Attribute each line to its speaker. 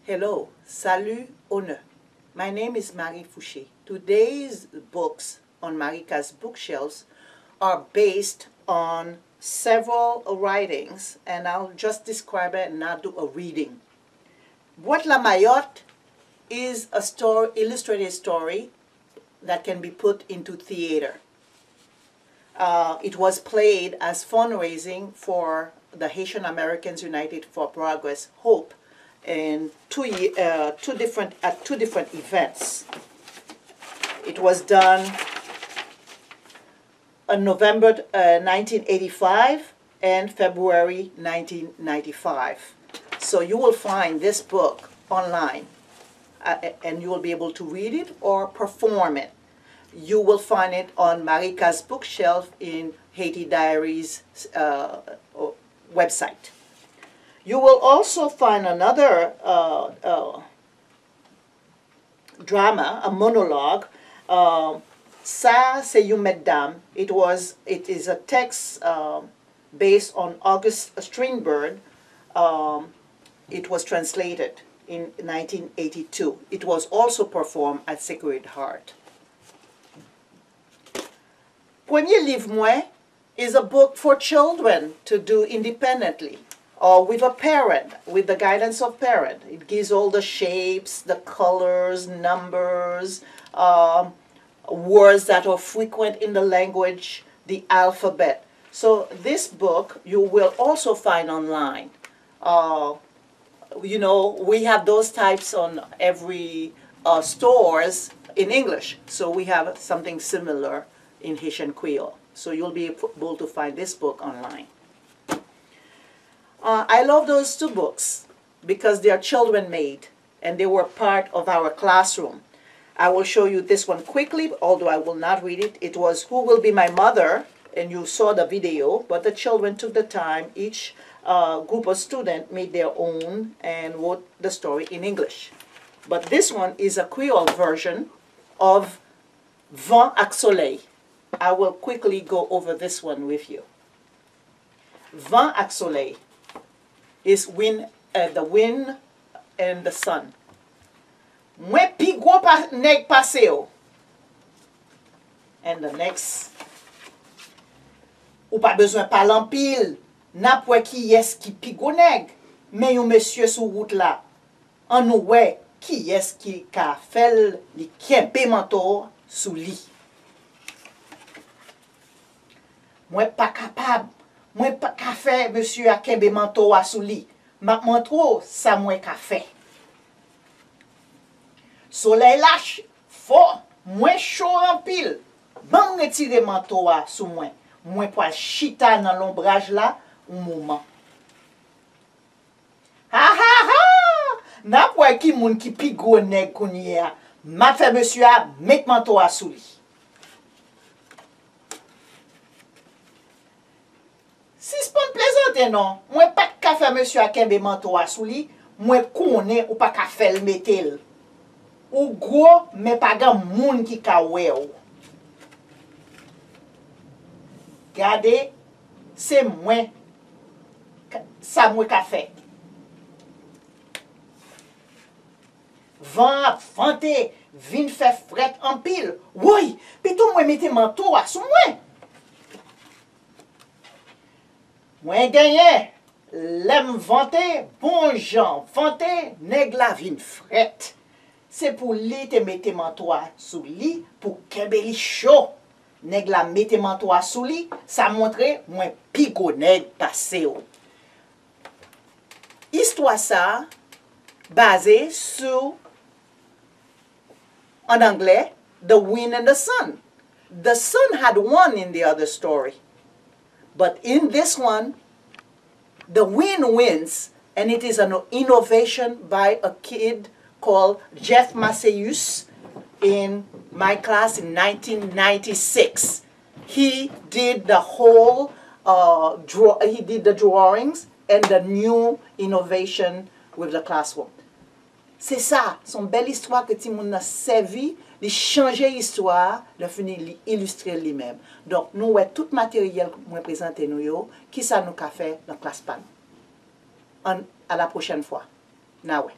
Speaker 1: Hello, salut, honneur. My name is Marie Fouché. Today's books on Marika's bookshelves are based on several writings, and I'll just describe it and not do a reading. Bwat Lamayòt is a illustrated story that can be put into theater. It was played as fundraising for the Haitian Americans United for Progress, HOPE, in two different events. It was done in November 1985 and February 1995. So you will find this book online, and you will be able to read it or perform it. You will find it on Marika's bookshelf in Haiti Diaries website. You will also find another drama, a monolog, Se Yon Mèt Dàm. It is a text based on August Strindberg. It was translated in 1982. It was also performed at Sacred Heart. Premye Liv Mwen is a book for children to do independently, or with a parent, with the guidance of parent. It gives all the shapes, the colors, numbers, words that are frequent in the language, the alphabet. So this book you will also find online. You know, we have those types on every stores in English. So we have something similar in Haitian Creole. So you'll be able to find this book online. I love those two books because they are children-made and they were part of our classroom. I will show you this one quickly, although I will not read it. It was Who Will Be My Mother? And you saw the video, but the children took the time. Each group of students made their own and wrote the story in English. But this one is a Creole version of Vank ak Solèy. I will quickly go over this one with you. Vank ak Solèy is the wind and the sun. Mwen pi gwo neg pase yo. And the next. Ou pa bezwen palan pil. Nap wè ki yes ki pi gwo neg. Men yon monsieur sou route la. An nou wè ki yes ki ka fel li kempe manto sou li. Mwen pa kapab. Mwen pa ka fe, monsieur a kembe manto a sou li. Mak mantro, sa mwen ka fe. Solèy lâche, fort, mwen chaud en pile. Ban retire manto a sou mwen. Mwen po chita nan l'ombrage la, un moment. Ha ha ha! Nap wè ki moun ki pi gros nèg kounye a. Mak fe monsieur a met manto a sou li. Si s'pon plaisante non, mwen pa ka fe monsieur a kembe manto a sou li, mwen koune ou pa ka fel metel. Ou gros, mais pas grand moun ki ka wè ou. Gade, c'est mwen, sa mwen ka fe. Van ap vante, vin fe fret en pile. Woy, pitou mwen mette manto a sou mwen. Mwen genyen, lem vante, bon jan vante, neg la vin fret. C'est pour li te mette manto a sou li, pour kembe li chaud. Neg la mette manto a sou li, ça montre mwen pi go neg pase yo. Histoire ça, basée sur, en anglais, the wind and the sun. The sun had won in the other story. But in this one, the wind wins, and it is an innovation by a kid called Jeff Maceus in my class in 1996. He did the whole, he did the drawings and the new innovation with the classroom. C'est ça, son belle histoire que ti moun nan servi, li changer histoire, le fini li illustrer lui-même. Donc, nous ouais tout matériel moi présenter nous yo, qui ça nous ka fait dans classe pan. À la prochaine fois. Na ouais.